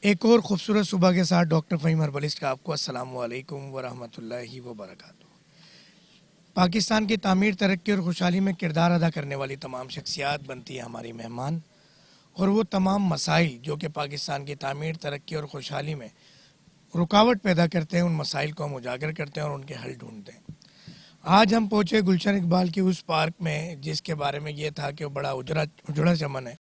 एक और ख़ूबसूरत सुबह के साथ डॉक्टर फ़हीम हर्बलिस्ट का आपको अस्सलाम वालेकुम व रहमतुल्लाहि व बरकातुहू। पाकिस्तान की तामीर, तरक्की और खुशहाली में किरदार अदा करने वाली तमाम शख्सियात बनती है हमारी मेहमान, और वो तमाम मसाइल जो कि पाकिस्तान की तामीर, तरक्की और खुशहाली में रुकावट पैदा करते हैं, उन मसाइल को हम उजागर करते हैं और उनके हल ढूंढते हैं। आज हम पहुँचे गुलशन इकबाल की उस पार्क में जिसके बारे में ये था कि वो बड़ा उजड़ा चमन है।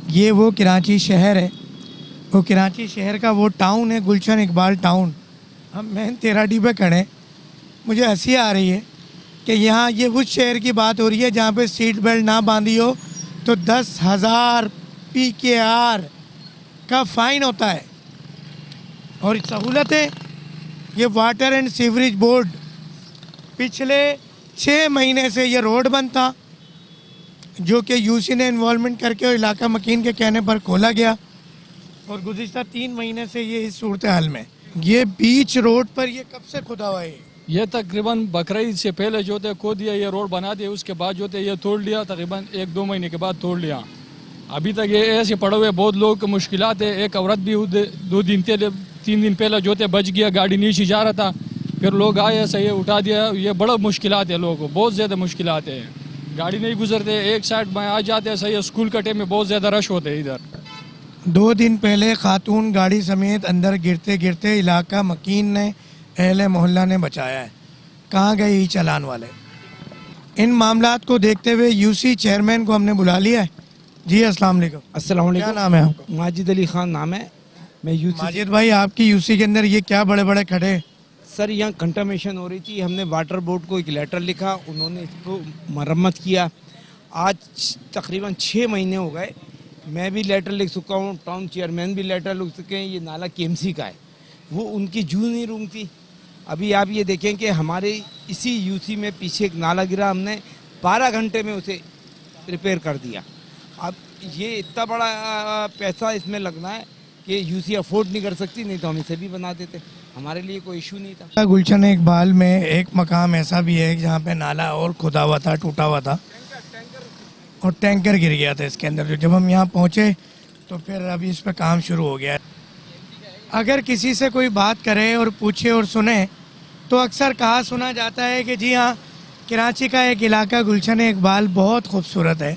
ये वो कराची शहर है, वो कराची शहर का वो टाउन है, गुलशन इकबाल टाउन। हम मेन 13D पे खड़े हैं। मुझे हंसी आ रही है कि यहाँ ये उस शहर की बात हो रही है जहाँ पे सीट बेल्ट ना बांधी हो तो 10,000 PKR का फ़ाइन होता है। और सहूलतें, ये वाटर एंड सीवरेज बोर्ड पिछले 6 महीने से ये रोड बंद था, जो कि यूसी ने इन्वॉल्वमेंट करके और इलाका मकीन के कहने पर खोला गया, और गुज़िश्ता 3 महीने से ये इस सूरत हाल में। ये बीच रोड पर ये कब से खुदा हुआ है? ये तकरीबन बकरीद से पहले जो थे खो दिया, ये रोड बना दिया, उसके बाद जो थे ये तोड़ लिया, तकरीबन 1-2 महीने के बाद तोड़ लिया। अभी तक ये ऐसे पड़े हुए, बहुत लोग को मुश्किलात है। एक औरत भी 3 दिन पहले जो थे बच गया, गाड़ी नीचे जा रहा था, फिर लोग आए सही उठा दिया। ये बड़ा मुश्किलात है, लोगों को बहुत ज़्यादा मुश्किलात है, गाड़ी नहीं गुजरते, एक साइड में आ जाते हैं। सही स्कूल कटे में बहुत ज़्यादा रश होते हैं इधर। 2 दिन पहले खातून गाड़ी समेत अंदर गिरते गिरते इलाका मकीन ने, अहले मोहल्ला ने बचाया है। कहाँ गए ये चालान वाले? इन मामलात को देखते हुए यूसी चेयरमैन को हमने बुला लिया है। जी अस्सलाम वालेकुम। अस्सलाम वालेकुम। क्या नाम है आपका? माजिद अली खान नाम है। मैं यूसी। माजिद भाई, आपकी यूसी के अंदर ये क्या बड़े बड़े खड़े? सर, यहाँ कंटामिनेशन हो रही थी, हमने वाटर बोर्ड को एक लेटर लिखा, उन्होंने इसको मरम्मत किया। आज तकरीबन 6 महीने हो गए। मैं भी लेटर लिख चुका हूँ, टाउन चेयरमैन भी लेटर लिख चुके हैं। ये नाला KMC का है, वो उनकी जू नहीं रूंगती। अभी आप ये देखें कि हमारे इसी यूसी में पीछे एक नाला गिरा, हमने 12 घंटे में उसे रिपेयर कर दिया। अब ये इतना बड़ा पैसा इसमें लगना है कि यूसी अफोर्ड नहीं कर सकती, नहीं तो हम इसे भी बना देते, हमारे लिए कोई इशू नहीं था। गुलशन इकबाल में एक मकाम ऐसा भी है जहाँ पे नाला और खुदा हुआ था, टूटा हुआ था, और टैंकर गिर गया था इसके अंदर। जब हम यहाँ पहुँचे तो फिर अभी इस पर काम शुरू हो गया। अगर किसी से कोई बात करे और पूछे और सुने तो अक्सर कहा सुना जाता है कि जी हाँ, कराची का एक इलाका गुलशन इकबाल बहुत खूबसूरत है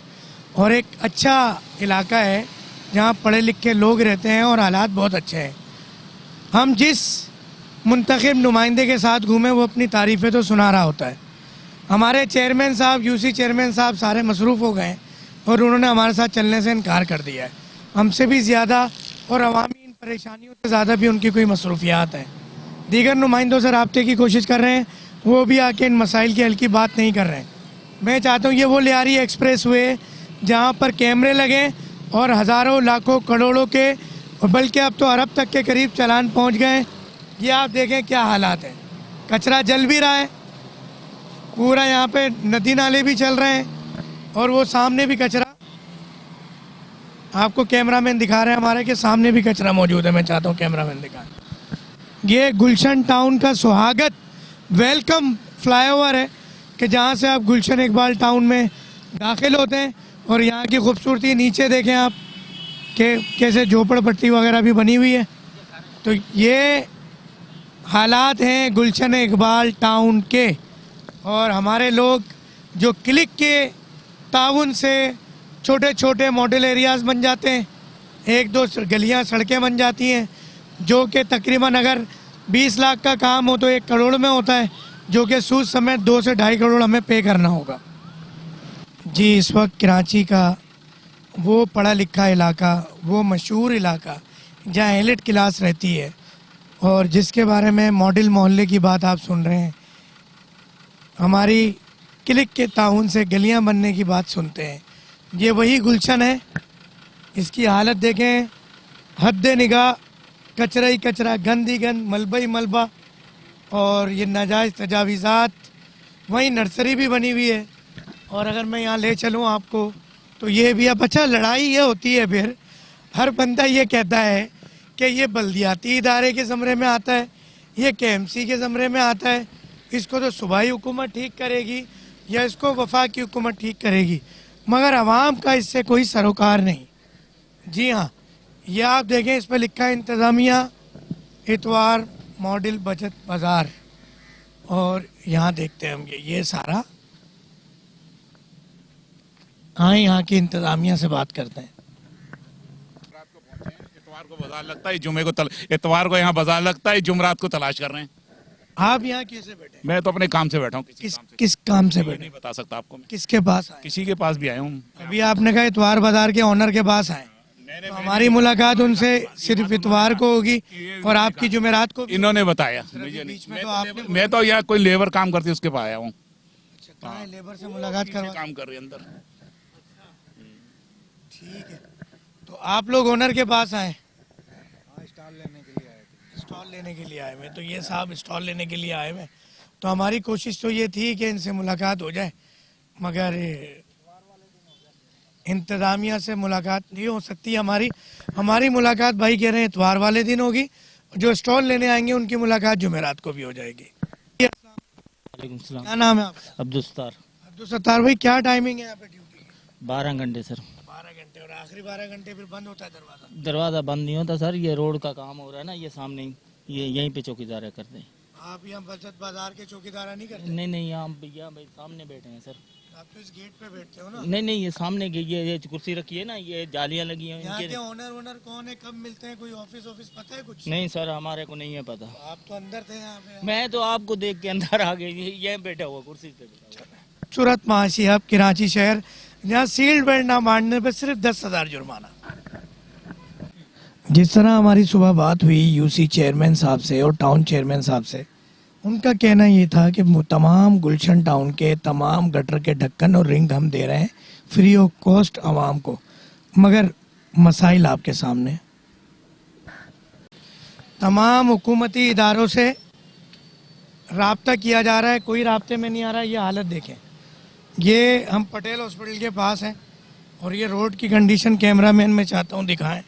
और एक अच्छा इलाका है जहाँ पढ़े लिखे लोग रहते हैं और हालात बहुत अच्छे हैं। हम जिस मुंतखब नुमाइंदे के साथ घूमे वो अपनी तारीफ़ें तो सुना रहा होता है। हमारे चेयरमैन साहब, यूसी चेयरमैन साहब सारे मसरूफ़ हो गए और उन्होंने हमारे साथ चलने से इनकार कर दिया है। हमसे भी ज़्यादा और अवामी इन परेशानियों से ज़्यादा भी उनकी कोई मसरूफियात है। दीगर नुमाइंदों से रब्ते की कोशिश कर रहे हैं, वो भी आके इन मसाइल की हल की बात नहीं कर रहे हैं। मैं चाहता हूँ ये वो लियारी एक्सप्रेस वे जहाँ पर कैमरे लगे और हज़ारों लाखों करोड़ों के, और बल्कि अब तो अरब तक के करीब चालान पहुँच गए। ये आप देखें क्या हालात हैं। कचरा जल भी रहा है पूरा, यहाँ पे नदी नाले भी चल रहे हैं, और वो सामने भी कचरा, आपको कैमरामैन दिखा रहे हैं हमारे के सामने भी कचरा मौजूद है। मैं चाहता हूँ कैमरामैन दिखाएं। ये गुलशन टाउन का सुहागत वेलकम फ्लाईओवर है कि जहाँ से आप गुलशन इकबाल टाउन में दाखिल होते हैं, और यहाँ की खूबसूरती नीचे देखें आप कि कैसे झोपड़पट्टी वगैरह भी बनी हुई है। तो ये हालात हैं गुलशन इकबाल टाउन के, और हमारे लोग जो क्लिक के ताउन से छोटे छोटे मॉडल एरियाज़ बन जाते हैं, 1-2 गलियां सड़कें बन जाती हैं, जो कि तकरीबन अगर 20 लाख का काम हो तो 1 करोड़ में होता है, जो कि सूद समेत 2 से 2.5 करोड़ हमें पे करना होगा। जी, इस वक्त कराची का वो पढ़ा लिखा इलाका, वो मशहूर इलाका जहाँ एलिट क्लास रहती है और जिसके बारे में मॉडल मोहल्ले की बात आप सुन रहे हैं, हमारी क्लिक के ताउन से गलियां बनने की बात सुनते हैं। ये वही गुलशन है, इसकी हालत देखें, हद निगाह, कचरा ही कचरा, गंद ही गंद, मलबा ही मलबा और ये नाजायज़ तजावीज़ात। वहीं नर्सरी भी बनी हुई है और अगर मैं यहाँ ले चलूँ आपको तो ये भी। अब अच्छा, लड़ाई ये होती है फिर, हर बंदा ये कहता है कि ये बल्दियाती इदारे के ज़मरे में आता है, ये KMC के ज़मरे में आता है, इसको तो सूबाई हुकूमत ठीक करेगी या इसको वफाकी हुकूमत ठीक करेगी, मगर आवाम का इससे कोई सरोकार नहीं। जी हाँ, ये आप देखें, इस पर लिखा है इंतज़ामिया इतवार मॉडल बचत बाज़ार, और यहाँ देखते हैं हम ये सारा। हाँ, यहाँ की इंतज़ामिया से बात करते हैं। रात को पहुंचे हैं, इतवार को बाजार लगता है, जुमे को इतवार को यहाँ बाजार लगता है, जुमरात को तलाश कर रहे हैं। आप यहाँ कैसे बैठे? मैं तो अपने काम से बैठा हूँ। किस काम से ये बैठे? नहीं बता सकता आपको मैं। किसके पास आए? किसी के पास भी आया हूँ। अभी आपने कहा इतवार बाजार के ऑनर के पास आए, तो हमारी मुलाकात उनसे सिर्फ इतवार को होगी और आपकी जुमेरात को भी। इन्होंने बताया। बीच में तो आपने मैं तो यहाँ कोई लेबर काम करती है उसके पास आया हूँ। कहाँ है? लेबर से मुलाकात करवा। काम कर रही है अंदर। ठीक है, तो आप लोग ओनर के पास आए? स्टॉल लेने के लिए आए मैं, तो ये साहब स्टॉल लेने के लिए आए मैं, तो हमारी कोशिश तो ये थी कि इनसे मुलाकात हो जाए, मगर इंतज़ामिया से मुलाकात नहीं हो सकती। हमारी मुलाकात भाई कह रहे हैं इतवार वाले दिन होगी, जो स्टॉल लेने आएंगे उनकी मुलाकात जुमेरात को भी हो जाएगी। वालेकुम सलाम। क्या नाम है आपका? अब्दुल सत्तार। अब्दुल सत्तार भाई, क्या टाइमिंग है यहाँ पे ड्यूटी की? 12 घंटे सर। 12 घंटे, और आखिरी 12 घंटे फिर बंद होता है दरवाजा? दरवाज़ा बंद नहीं होता सर, ये रोड का काम हो रहा है ना, ये सामने ही, ये यहीं पे चौकीदार करते हैं। आप यहाँ बचत बाजार के चौकीदारा नहीं करते? नहीं, यहाँ भैया भाई सामने बैठे हैं सर। आप तो इस गेट पे बैठते हो ना? नहीं, ये सामने ये कुर्सी रखी है ना, ये जालियाँ लगी हैं यहाँ के इनके। ओनर कौन है, कब मिलते हैं, कोई ऑफिस पता है कुछ? नहीं सर, हमारे को नहीं है पता। आप तो अंदर थे यहाँ पे। मैं तो आपको देख के अंदर आ गई, ये बैठा हुआ कुर्सी पे बैठा हुआ। सूरत महाशी हब कराची शहर, जहाँ सील्ड बेल्ट ना बांधने पर सिर्फ 10,000 जुर्माना। जिस तरह हमारी सुबह बात हुई यूसी चेयरमैन साहब से और टाउन चेयरमैन साहब से, उनका कहना ये था कि तमाम गुलशन टाउन के तमाम गटर के ढक्कन और रिंग हम दे रहे हैं फ्री ऑफ कॉस्ट आवाम को, मगर मसाइल आपके सामने। तमाम हुकूमती इदारों से राब्ता किया जा रहा है, कोई राब्ते में नहीं आ रहा है। ये हालत देखें, ये हम पटेल हॉस्पिटल के पास हैं और ये रोड की कंडीशन कैमरामैन मैं चाहता हूँ दिखाएं।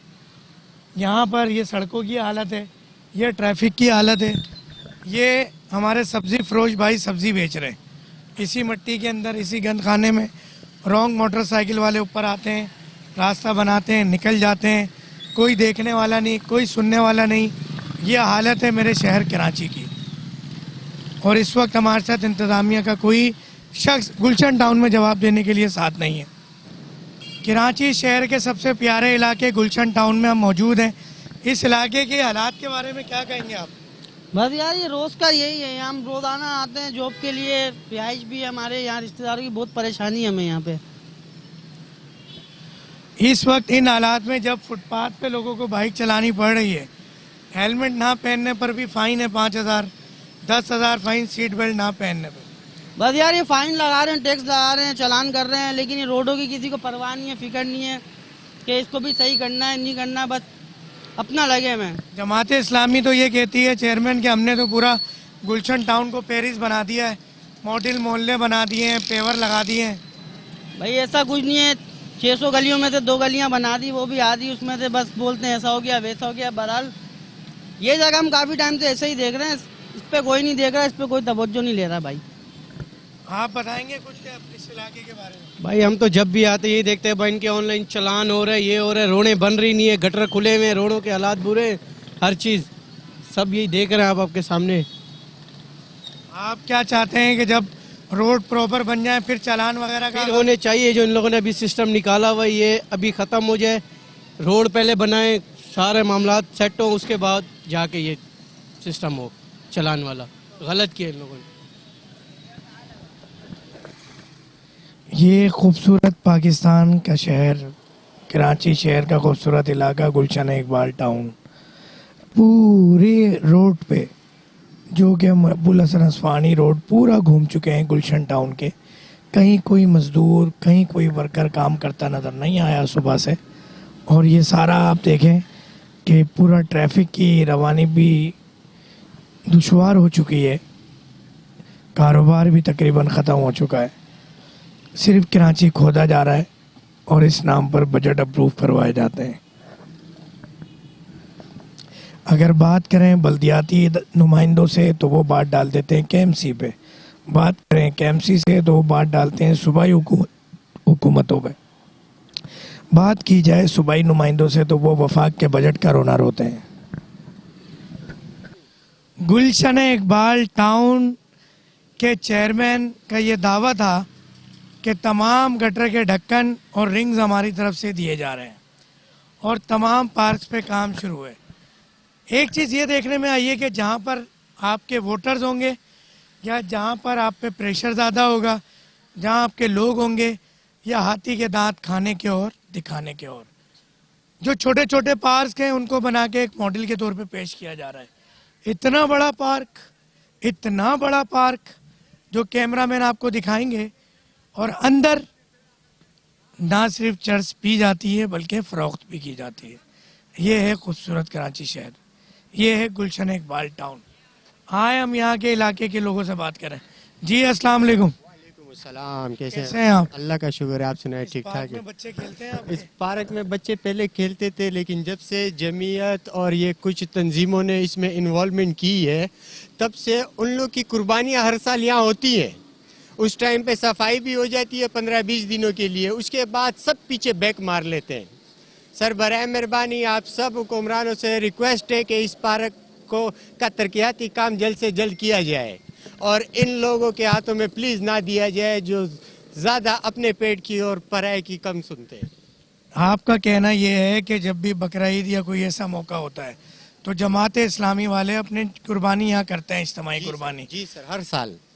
यहाँ पर ये सड़कों की हालत है, ये ट्रैफिक की हालत है। ये हमारे सब्ज़ी फरोश भाई सब्ज़ी बेच रहे हैं इसी मिट्टी के अंदर, इसी गंद खाने में। रॉन्ग मोटरसाइकिल वाले ऊपर आते हैं, रास्ता बनाते हैं, निकल जाते हैं, कोई देखने वाला नहीं, कोई सुनने वाला नहीं। ये हालत है मेरे शहर कराची की, और इस वक्त हमारे साथ इंतज़ामिया का कोई शख्स गुलशन टाउन में जवाब देने के लिए साथ नहीं है। कराची शहर के सबसे प्यारे इलाके गुलशन टाउन में हम मौजूद हैं। इस इलाके के हालात के बारे में क्या कहेंगे आप? बस यार, ये रोज़ का यही है, हम रोज़ाना आते हैं जॉब के लिए, रिहाइश भी है हमारे यहाँ, रिश्तेदारों की बहुत परेशानी है हमें यहाँ पे। इस वक्त इन हालात में जब फुटपाथ पे लोगों को बाइक चलानी पड़ रही है, हेलमेट ना पहनने पर भी फाइन है 5,000, 10,000 फाइन सीट बेल्ट ना पहनने पर। बस यार, ये फाइन लगा रहे हैं, टैक्स लगा रहे हैं, चालान कर रहे हैं, लेकिन ये रोडों की किसी को परवाह नहीं है, फिक्र नहीं है कि इसको भी सही करना है नहीं करना, बस अपना लगे में। जमात इस्लामी तो ये कहती है चेयरमैन कि हमने तो पूरा गुलशन टाउन को पेरिस बना दिया है, मॉडल मोहल्ले बना दिए हैं, पेवर लगा दिए हैं। भाई ऐसा कुछ नहीं है, 600 गलियों में से 2 गलियाँ बना दी, वो भी आधी उसमें से बस बोलते हैं ऐसा हो गया वैसा हो गया। बहरहाल ये जगह हम काफ़ी टाइम से ऐसे ही देख रहे हैं, इस पर कोई नहीं देख रहा, इस पर कोई तवज्जो नहीं ले रहा। भाई आप बताएंगे कुछ क्या इस इलाके के बारे में? भाई हम तो जब भी आते यही देखते हैं भाई, इनके ऑनलाइन चलान हो रहे, ये हो रहे, रोडें बन रही नहीं है, गटर खुले हुए, रोडों के हालात बुरे, हर चीज़ सब यही देख रहे हैं आप आपके सामने। आप क्या चाहते हैं कि जब रोड प्रॉपर बन जाए फिर चालान वगैरह का फिर होने चाहिए, जो इन लोगों ने अभी सिस्टम निकाला हुआ है ये अभी ख़त्म हो जाए, रोड पहले बनाए, सारे मामला सेट हो, उसके बाद जाके ये सिस्टम हो चलान वाला। गलत किया इन लोगों ने। ये खूबसूरत पाकिस्तान का शहर कराची शहर का खूबसूरत इलाका गुलशन इकबाल टाउन। पूरे रोड पे जो कि हम अबुल हसन असफानी रोड पूरा घूम चुके हैं गुलशन टाउन के। कहीं कोई मज़दूर, कहीं कोई वर्कर काम करता नज़र नहीं आया सुबह से। और ये सारा आप देखें कि पूरा ट्रैफिक की रवानी भी दुश्वार हो चुकी है, कारोबार भी तकरीबन ख़त्म हो चुका है। सिर्फ कराची खोदा जा रहा है और इस नाम पर बजट अप्रूव करवाए जाते हैं। अगर बात करें बल्दियाती नुमाइंदों से तो वो बात डाल देते हैं केएमसी पे, बात करें केएमसी से तो वो बात डालते हैं सूबाई हुकूमतों पे, बात की जाए सूबाई नुमाइंदों से तो वो वफाक के बजट का रोना रोते हैं। गुलशन इकबाल टाउन के चेयरमैन का ये दावा था कि तमाम गटर के ढक्कन और रिंग्स हमारी तरफ से दिए जा रहे हैं और तमाम पार्क्स पे काम शुरू हुए। एक चीज़ ये देखने में आई है कि जहाँ पर आपके वोटर्स होंगे या जहाँ पर आप पे प्रेशर ज़्यादा होगा, जहाँ आपके लोग होंगे, या हाथी के दांत खाने के और दिखाने के और, जो छोटे छोटे पार्क हैं उनको बना के एक मॉडल के तौर पे पेश किया जा रहा है। इतना बड़ा पार्क जो कैमरामैन आपको दिखाएंगे, और अंदर ना सिर्फ चर्च पी जाती है बल्कि फ़रोख्त भी की जाती है। ये है खूबसूरत कराची शहर, ये है गुलशन इकबाल टाउन। आए हम यहाँ के इलाके के लोगों से बात करें। जी अस्सलाम वालेकुम। सलाम, कैसे हैं आप? अल्लाह का शुक्र है, आप सुनाए ठीक ठाक है। बच्चे खेलते हैं इस पार्क में बच्चे पहले खेलते थे, लेकिन जब से जमीयत और ये कुछ तंजीमों ने इसमें इन्वॉल्वमेंट की है, तब से उन लोग की कुर्बानियाँ हर साल यहाँ होती हैं। उस टाइम पे सफाई भी हो जाती है 15-20 दिनों के लिए, उसके बाद सब पीछे बैक मार लेते हैं। सर बराए मेहरबानी आप सब हुक्मरानों से रिक्वेस्ट है कि इस पार्क को का तरक्याती काम जल्द से जल्द किया जाए और इन लोगों के हाथों में प्लीज़ ना दिया जाए जो ज़्यादा अपने पेट की और पराये की कम सुनते हैं। आपका कहना यह है कि जब भी बकरा ईद या कोई ऐसा मौका होता है तो जमात इस्लामी वाले अपनी कुर्बानी यहाँ करते हैं, इज्तिमाई कुर्बानी। जी सर,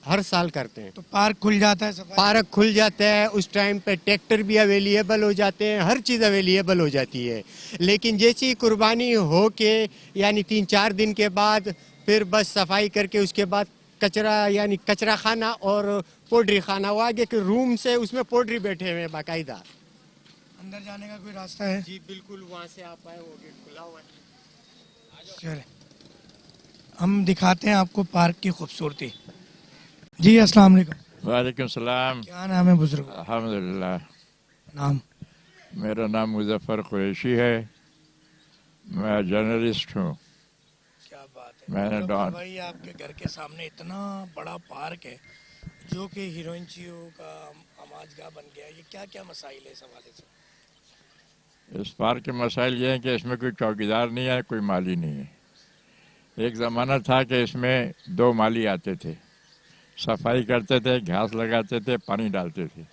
हर साल करते हैं। तो पार्क खुल जाता है, पार्क खुल जाता है, उस टाइम पे ट्रैक्टर भी अवेलेबल हो जाते हैं, हर चीज़ अवेलेबल हो जाती है। लेकिन जैसी कुर्बानी हो के यानी 3-4 दिन के बाद फिर बस सफाई करके उसके बाद कचरा यानी कचरा खाना और पोल्ट्री खाना, वो आगे के रूम से उसमें पोल्ट्री बैठे हुए हैं बाकायदा। अंदर जाने का कोई रास्ता है? जी बिल्कुल, वहाँ से आप आए, वो गेट खुला हुआ है। चले हम दिखाते हैं आपको पार्क की खूबसूरती। जी अस्सलाम वालेकुम। वालेकुम सलाम। क्या नाम है बुजुर्ग? अल्हम्दुलिल्लाह। नाम? मेरा नाम मुजफ्फर कुरैशी है, मैं जर्नलिस्ट हूँ। क्या बात है। मैंने डॉन भाई आपके घर के सामने इतना बड़ा पार्क है जो कि हीरोइनचियों का आमाजगाह बन गया, ये क्या क्या मसाइल है इस हवाले से? इस पार्क के मसाइल ये हैं कि इसमें कोई चौकीदार नहीं है, कोई माली नहीं है। एक ज़माना था कि इसमें 2 माली आते थे, सफाई करते थे, घास लगाते थे, पानी डालते थे।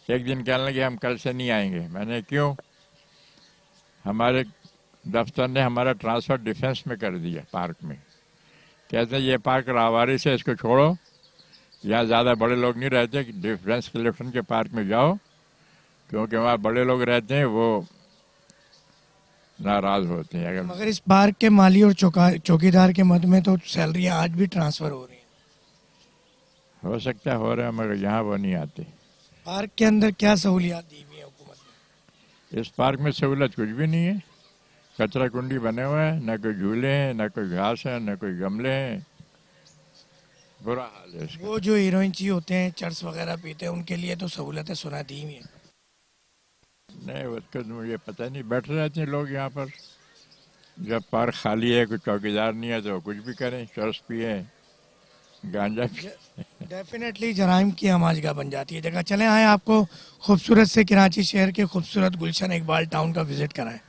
एक दिन कहने लगे हम कल से नहीं आएंगे। मैंने क्यों? हमारे दफ्तर ने हमारा ट्रांसफ़र डिफेंस में कर दिया पार्क में। कहते हैं ये पार्क राहवारी से, इसको छोड़ो, यहाँ ज़्यादा बड़े लोग नहीं रहते, डिफेंस कलेक्शन के पार्क में जाओ, क्योंकि वहाँ बड़े लोग रहते हैं, वो नाराज़ होते हैं। अगर मगर इस पार्क के माली और चौकीदार के मद में तो सैलरियाँ आज भी ट्रांसफ़र हो रही हैं। हो सकता है हो रहा है, मगर यहाँ वो नहीं आते। पार्क के अंदर क्या सहूलियात दी हुई है हुकूमत ने? इस पार्क में सहूलत कुछ भी नहीं है, कचरा कुंडी बने हुए हैं, न कोई झूले हैं, न कोई घास है, न कोई गमले हैं, बुरा हाल है इसका। वो जो हीरोइनची होते हैं, चर्च वगैरह पीते हैं, उनके लिए तो सहूलतें सुना दी हुई हैं। नहीं, उसको तो मुझे पता नहीं, बैठे रहते हैं लोग यहाँ पर। जब पार्क खाली है, कोई चौकीदार नहीं है तो कुछ भी करें, चर्च पिए, गांजा पिए। डेफिनेटली जराइम की आमाजगाह बन जाती है जगह। चले आए आपको खूबसूरत से कराची शहर के खूबसूरत गुलशन इकबाल टाउन का विजिट कराएं।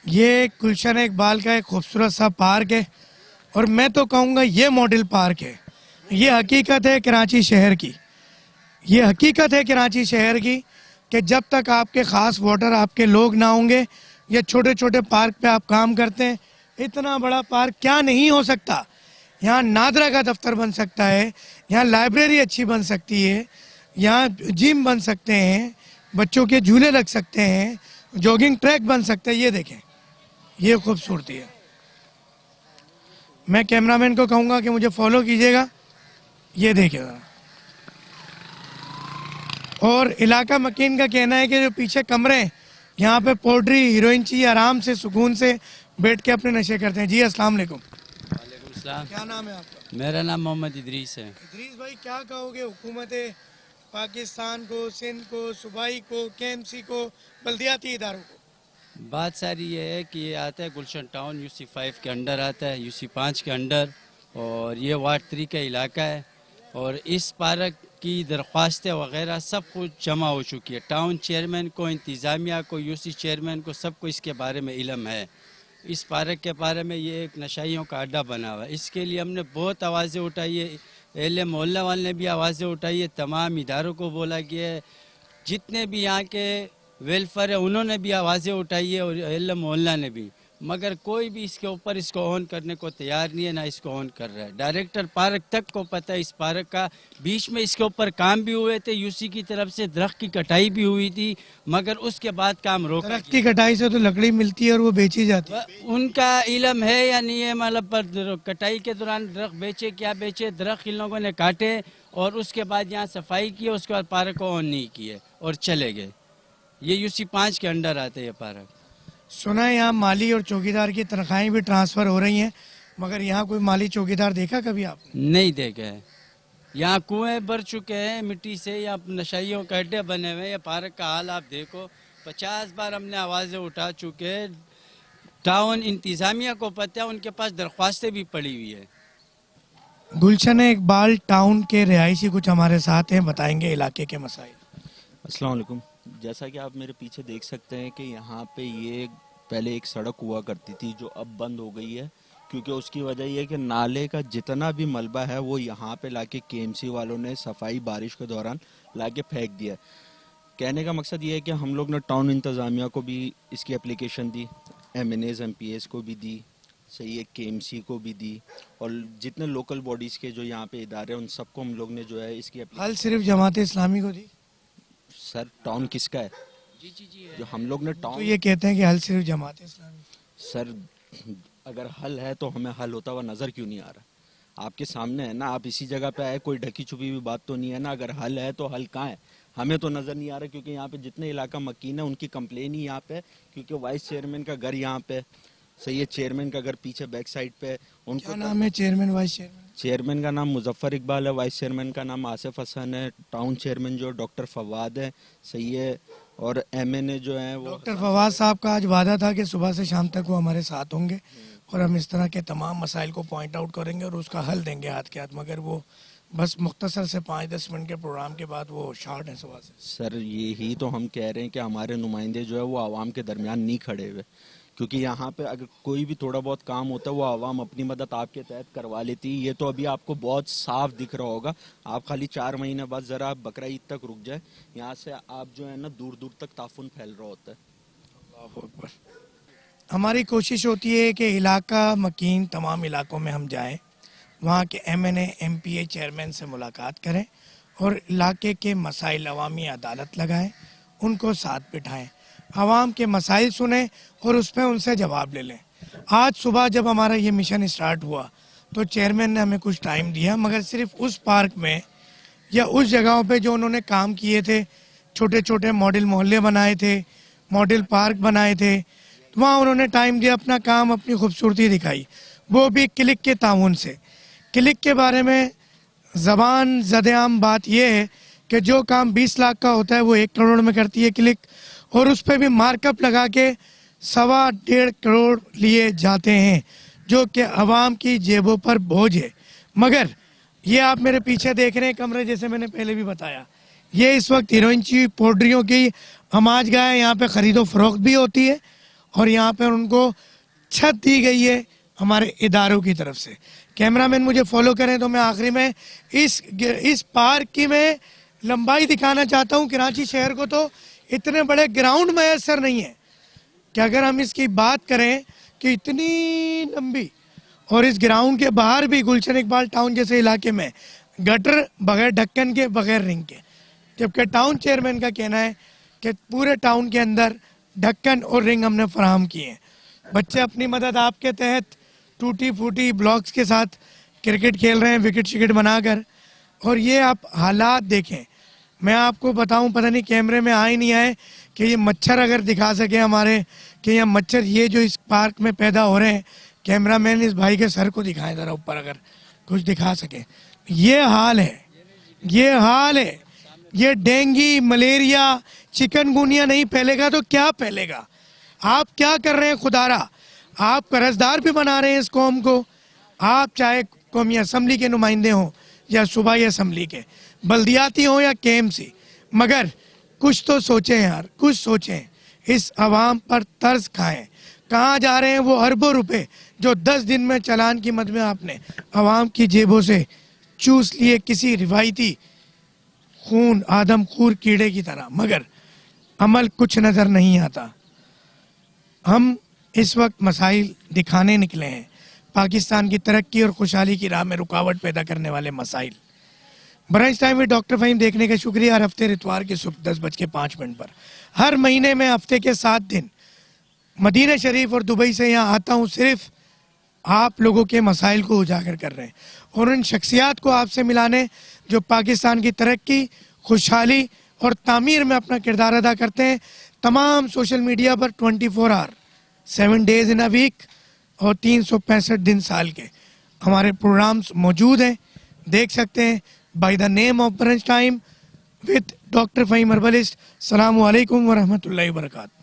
ये गुलशन इकबाल का एक खूबसूरत सा पार्क है और मैं तो कहूँगा ये मॉडल पार्क है। ये हकीकत है कराची शहर की, ये हकीकत है कराची शहर की कि जब तक आपके ख़ास वोटर आपके लोग ना होंगे, या छोटे छोटे पार्क पे आप काम करते हैं, इतना बड़ा पार्क क्या नहीं हो सकता। यहाँ नादरा का दफ्तर बन सकता है, यहाँ लाइब्रेरी अच्छी बन सकती है, यहाँ जिम बन सकते हैं, बच्चों के झूले लग सकते हैं, जॉगिंग ट्रैक बन सकते हैं। ये देखें, ये खूबसूरती है। मैं कैमरामैन को कहूँगा कि मुझे फॉलो कीजिएगा, ये देखिएगा। और इलाका मकीन का कहना है कि जो पीछे कमरे हैं, यहाँ पे पोल्ट्री हीरोइन चाहिए, आराम से सुकून से बैठ के अपने नशे करते हैं। जी अस्सलाम वालेकुम। वालेकुम सलाम। क्या नाम है आपका? मेरा नाम मोहम्मद इदरीस है। इदरीस भाई, क्या कहोगे हुकूमत पाकिस्तान को, सिंध को, सूबाई को, केएमसी को, बल्दियाती इदारों को? बात सारी ये है कि ये आता है गुलशन टाउन यूसी 5 के अंडर आता है, यूसी 5 के अंडर, और ये वार्ड 3 का इलाका है। और इस पार्क की दरख्वास्तें वगैरह सब कुछ जमा हो चुकी है। टाउन चेयरमैन को, इंतज़ामिया को, यूसी चेयरमैन को सबको इसके बारे में इल्म है। इस पार्क के बारे में ये एक नशाइयों का अड्डा बना हुआ है। इसके लिए हमने बहुत आवाज़ें उठाई है, एहले मोहल्ला वाले ने भी आवाज़ें उठाई है, तमाम इदारों को बोला गया है, जितने भी यहाँ के वेलफेयर है उन्होंने भी आवाज़ें उठाई है, और एहले मोहल्ला ने भी, मगर कोई भी इसके ऊपर इसको ऑन करने को तैयार नहीं है, ना इसको ऑन कर रहा है। डायरेक्टर पार्क तक को पता है इस पार्क का, बीच में इसके ऊपर काम भी हुए थे, यूसी की तरफ से दरख्त की कटाई भी हुई थी, मगर उसके बाद काम रोका। दरख्त की कटाई से तो लकड़ी मिलती है और वो बेची जाती है। उनका इल्म है या नहीं है, मतलब पर कटाई के दौरान दरख्त बेचे क्या बेचे, दरख्त इन लोगों ने काटे और उसके बाद यहाँ सफाई की, उसके बाद पार्क को ऑन नहीं किए और चले गए। ये यूसी 5 के अंडर आते हैं ये पार्क। सुना है यहाँ माली और चौकीदार की तनख्वाहें भी ट्रांसफ़र हो रही हैं, मगर यहाँ कोई माली चौकीदार देखा कभी आपने? नहीं देखा है। यहाँ कुएं भर चुके हैं मिट्टी से, यहाँ नशाइयों के अड्डे बने हुए हैं। पार्क का हाल आप देखो, 50 बार हमने आवाज़ें उठा चुके हैं। टाउन इंतज़ामिया को पता है, उनके पास दरख्वास्तें भी पड़ी हुई है। गुलशन इकबाल टाउन के रिहायशी कुछ हमारे साथ हैं, बताएंगे इलाके के मसाइल। अस्सलाम वालेकुम। जैसा कि आप मेरे पीछे देख सकते हैं कि यहाँ पे ये पहले एक सड़क हुआ करती थी जो अब बंद हो गई है, क्योंकि उसकी वजह ये है कि नाले का जितना भी मलबा है वो यहाँ पे लाके केएमसी वालों ने सफाई बारिश के दौरान लाके फेंक दिया। कहने का मकसद ये है कि हम लोग ने टाउन इंतज़ामिया को भी इसकी एप्लीकेशन दी, MNAs MPAs को भी दी, सही है, केएमसी को भी दी, और जितने लोकल बॉडीज़ के जो यहाँ पे इदारे हैं उन सबको हम लोग ने जो है इसकी हल सिर्फ जमात इस्लामी को दी? सर टाउन किसका है? जी जो हम लोग ने तो टाउन, ये कहते हैं कि हल सिर्फ जमात इस्लामी। सर अगर हल है तो हमें हल होता हुआ नजर क्यों नहीं आ रहा? आपके सामने है ना, आप इसी जगह पे आए, कोई ढकी छुपी हुई बात तो नहीं है ना। अगर हल है तो हल कहाँ है? हमें तो नजर नहीं आ रहा, क्योंकि यहाँ पे जितने इलाका मकीन है उनकी कंप्लेन ही यहाँ पे, क्योंकि वाइस चेयरमैन का घर यहाँ पे, सही है, चेयरमैन का घर पीछे बैक साइड पे। उनको क्या नाम है चेयरमैन वाइस चेयरमैन? चेयरमैन का नाम मुजफ्फर इकबाल है, वाइस चेयरमैन का नाम आसिफ हसन है, टाउन चेयरमैन जो डॉक्टर फवाद है, सही है, और MNA जो है वो डॉक्टर फवाद साहब का आज वादा था कि सुबह से शाम तक वो हमारे साथ होंगे और हम इस तरह के तमाम मसाइल को पॉइंट आउट करेंगे और उसका हल देंगे हाथ के हाथ, मगर वो बस मुख्तसर से 5-10 मिनट के प्रोग्राम के बाद वो शॉर्ट है सुबह से। सर यही तो हम कह रहे हैं कि हमारे नुमाइंदे जो है वो आवाम के दरमियान नहीं खड़े हुए, क्योंकि यहाँ पे अगर कोई भी थोड़ा बहुत काम होता है वो आवाम अपनी मदद आपके तहत करवा लेती है। ये तो अभी आपको बहुत साफ दिख रहा होगा। आप खाली 4 महीने बाद ज़रा आप बकरा ईद तक रुक जाए, यहाँ से आप जो है ना दूर दूर तक ताफुन फैल रहा होता है। अल्लाहू अकबर। हमारी कोशिश होती है कि इलाका मकीन तमाम इलाकों में हम जाएं, वहाँ के MNA MPA चेयरमैन से मुलाकात करें और इलाके के मसाइल अवामी अदालत लगाएं, उनको साथ बिठाएं, आवाम के मसाइल सुने और उस पर उनसे जवाब ले लें। आज सुबह जब हमारा ये मिशन स्टार्ट हुआ तो चेयरमैन ने हमें कुछ टाइम दिया, मगर सिर्फ उस पार्क में या उस जगहों पे जो उन्होंने काम किए थे, छोटे छोटे मॉडल मोहल्ले बनाए थे, मॉडल पार्क बनाए थे, तो वहाँ उन्होंने टाइम दिया, अपना काम, अपनी खूबसूरती दिखाई, वो भी क्लिक के ताउन से। क्लिक के बारे में ज़बान ज़द-ए-आम बात यह है कि जो काम 20 लाख का होता है वो 1 करोड़ में करती है क्लिक, और उस पर भी मार्कअप लगा के 1.25 करोड़ लिए जाते हैं, जो कि आवाम की जेबों पर बोझ है। मगर ये आप मेरे पीछे देख रहे हैं कमरे, जैसे मैंने पहले भी बताया, ये इस वक्त हीरोइनची पोल्ट्रियों की अमाज गाय यहाँ पे ख़रीदो फरोख्त भी होती है और यहाँ पर उनको छत दी गई है हमारे इदारों की तरफ से। कैमरामैन मुझे फॉलो करें तो मैं आखिरी में इस पार्क की मैं लंबाई दिखाना चाहता हूँ। कराची शहर को तो इतने बड़े ग्राउंड मैसर नहीं है कि अगर हम इसकी बात करें कि इतनी लंबी, और इस ग्राउंड के बाहर भी गुलशन इकबाल टाउन जैसे इलाके में गटर बगैर ढक्कन के, बगैर रिंग के, जबकि टाउन चेयरमैन का कहना है कि पूरे टाउन के अंदर ढक्कन और रिंग हमने फराहम किए हैं। बच्चे अपनी मदद आपके तहत टूटी फूटी ब्लॉक्स के साथ क्रिकेट खेल रहे हैं, विकेट शिकेट बनाकर। और ये आप हालात देखें, मैं आपको बताऊं, पता नहीं कैमरे में आए नहीं आए कि ये मच्छर अगर दिखा सके हमारे, कि ये मच्छर ये जो इस पार्क में पैदा हो रहे हैं, कैमरामैन इस भाई के सर को दिखाएं ज़रा ऊपर, अगर कुछ दिखा सके। ये हाल है, ये हाल है। ये डेंगू, मलेरिया, चिकनगुनिया नहीं फैलेगा तो क्या फैलेगा? आप क्या कर रहे हैं खुदारा? आप कर्जदार भी बना रहे हैं इस कौम को। आप चाहे कौमी असम्बली के नुमाइंदे हों या सूबाई असम्बली के, बल्दियाती हों या केएमसी, मगर कुछ तो सोचें यार, कुछ सोचें। इस आवाम पर तर्स खाएं। कहाँ जा रहे हैं वो अरबों रुपए जो 10 दिन में चालान की मद में आपने आवाम की जेबों से चूस लिए, किसी रिवायती खून आदमखोर कीड़े की तरह, मगर अमल कुछ नज़र नहीं आता। हम इस वक्त मसाइल दिखाने निकले हैं, पाकिस्तान की तरक्की और खुशहाली की राह में रुकावट पैदा करने वाले मसाइल। ब्रंच टाइम में डॉक्टर फ़हीम देखने का शुक्रिया। हर हफ्ते इतवार की सुबह 10:05 पर, हर महीने में हफ्ते के 7 दिन मदीना शरीफ और दुबई से यहाँ आता हूँ, सिर्फ आप लोगों के मसाइल को उजागर कर रहे हैं और उन शख्सियात को आपसे मिलाने जो पाकिस्तान की तरक्की, खुशहाली और तामीर में अपना किरदार अदा करते हैं। तमाम सोशल मीडिया पर 24 hour 7 days in a week और 365 दिन साल के हमारे प्रोग्राम्स मौजूद हैं, देख सकते हैं। By the name of brunch time with doctor Fahim herbalist. अस्सलामु अलैकुम व रहमतुल्लाहि व बरकातहू।